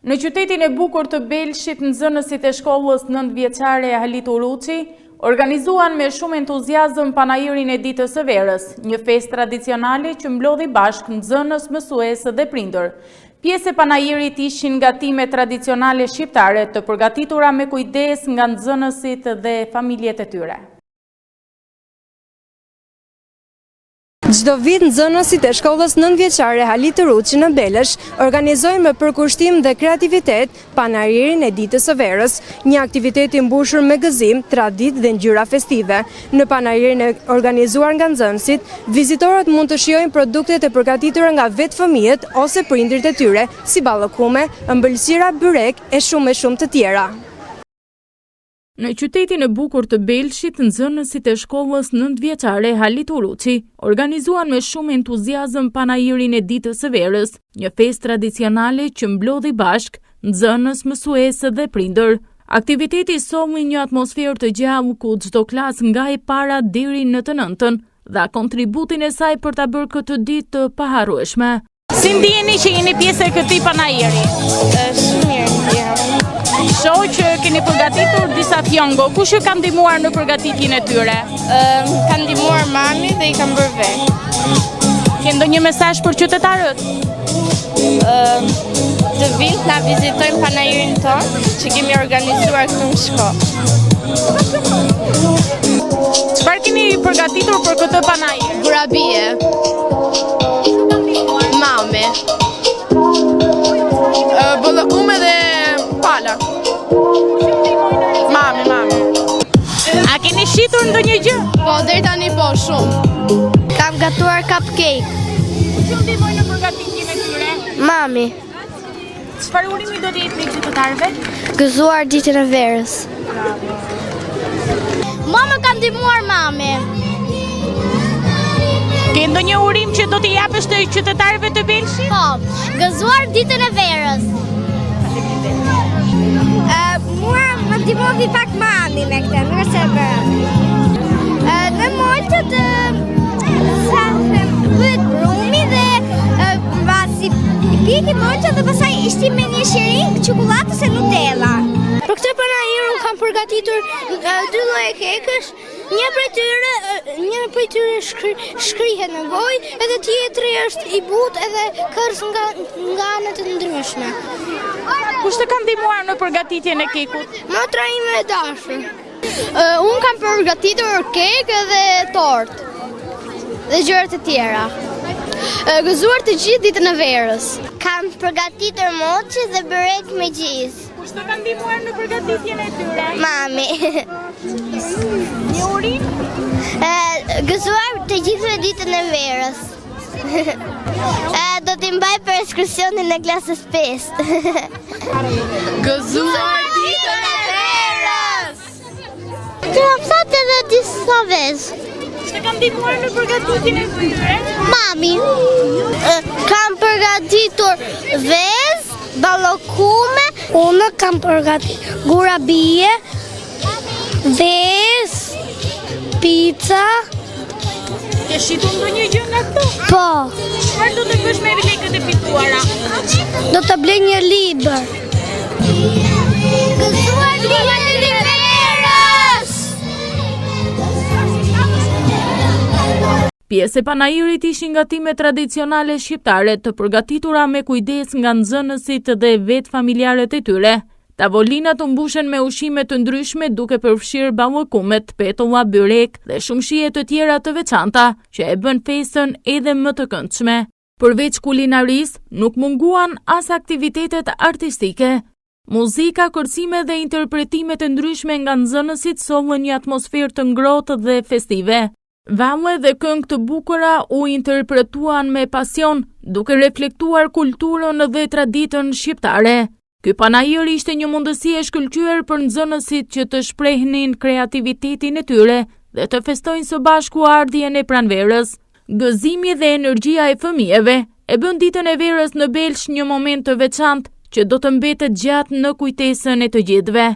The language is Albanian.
Në qytetin e bukur të Belshit, nxënësit e shkollës 9 vjeçare e Halit Uruçi organizuan me shumë entuziazëm panajirin e ditës së verës, një festë tradicionale që mblodhi bashkë nxënës, mësuesë dhe prindër. Pjesë e panajirit ishin gatime tradicionale shqiptare të përgatitura me kujdes nga nxënësit dhe familjet e tyre. Çdo vit nxënësit e shkollës 9 vjeçare Halit Uruçi në Belesh organizojnë me përkushtim dhe kreativitet panajirin e ditës së verës, një aktivitet i mbushur me gëzim, traditë dhe ngjyra festive. Në panajirin e organizuar nga nxënësit, vizitorët mund të shijojnë produktet e përgatitura nga vetë fëmijët ose prindërit e tyre, si ballokume, ëmbëlsira, byrek e shumë të tjera. Në qytetin e bukur të Belshit, nxënësit e shkollës 9 vjeçare Halit Uruçi organizuan me shumë entuziazëm panajirin e ditës së verës, një festë tradicionale që mblodhi bashk nxënës, mësuesë dhe prindër. Aktiviteti solli një atmosferë të gjallë ku çdo klasë nga e para deri në të 9-ën dha kontributin e saj për ta bërë këtë ditë të paharrueshme. Si ndjeni që jeni pjesë e këtij panajiri? Shumë mirë. Shoh që keni përgatitur disa fjongo. Kush ju ka ndihmuar në përgatitjen e tyre? Ka ndihmuar mami dhe i kam bërë vetë. Ke ndonjë mesazh për qytetarët? Të vinë ta vizitojnë panajirin tonë që kemi organizuar këtu në shkollë. Çfarë keni përgatitur për këtë panajir? Gurabie. Mami. Ballokume dhe pala. Mami. A keni shitur ndonjë gjë? Po, deri tani po, shumë. Kam gatuar cupcake. Kush ndihmoi në përgatitjen e tyre? Mami. Çfarë urimi do të jepni qytetarëve? Gëzuar ditën e verës. Mama ka ndihmuar mami. Ke ndonjë urim që do t'i japësh të qytetarëve të Belshit? Po, gëzuar ditën e verës. Mua më ndihmoi pak mami me këtë, nuk është e bërë. Në moltë të bëhet brumi dhe mbasi i piki moltë dhe pastaj ishte me një shiring çokoladës e Nutella. Për këtë panajir kam përgatitur 2 lloje kekësh. Një prej tyre shkrihet në gojë, edhe tjetri është i butë edhe kërës nga anët e ndryshme. Kush të ka ndihmuar në përgatitjen e kekut? Motra ime e dashur. Unë kam përgatitur kekë dhe tortë dhe gjërat e tjera. Gëzuar të gjithë ditën e verës. Kam përgatitur moçi dhe byrek me gjizë. Kush të ka ndihmuar në përgatitjen e tyre? Mami. Një urim? Gëzuar të gjithëve ditën e verës. Do t'i mbaj për ekskursionin e klasës 5. Gëzuar ditën e verës! Kam thënë edhe disa vezë. Kush të ka ndihmuar në përgatitjen e tyre? Mami. Kam përgatitur vezë, ballokume. Unë kam përgatitur gurabie, vezë, pizza. Ke shitur ndonjë gjë nga këto? Po. Çfarë do të bësh me lekët e fituara? Do të blej një libër. Gëzuar ditën e verës! Pjesë e panajirit ishin gatime tradicionale shqiptare të përgatitura me kujdes nga nxënësit dhe vetë familjarët e tyre. Tavolinat u mbushen me ushqime të ndryshme duke përfshirë ballokumet, petulla, byrek dhe shumë shije të tjera të veçanta që e bën festën edhe më të këndshme. Përveç kulinarisë, nuk munguan as aktivitetet artistike. Muzika, kërcime dhe interpretimet e ndryshme nga nxënësit sollën një atmosferë të ngrohtë dhe festive. Valle dhe këngë të bukura u interpretuan me pasion, duke reflektuar kulturën dhe traditën shqiptare. Ky panajir ishte një mundësi e shkëlqyer për nxënësit që të shprehnin kreativitetin e tyre dhe të festojnë së bashku ardhjen e pranverës. Gëzimi dhe energjia e fëmijëve e bën ditën e verës në Belsh një moment të veçantë që do të mbetet gjatë në kujtesën e të gjithëve.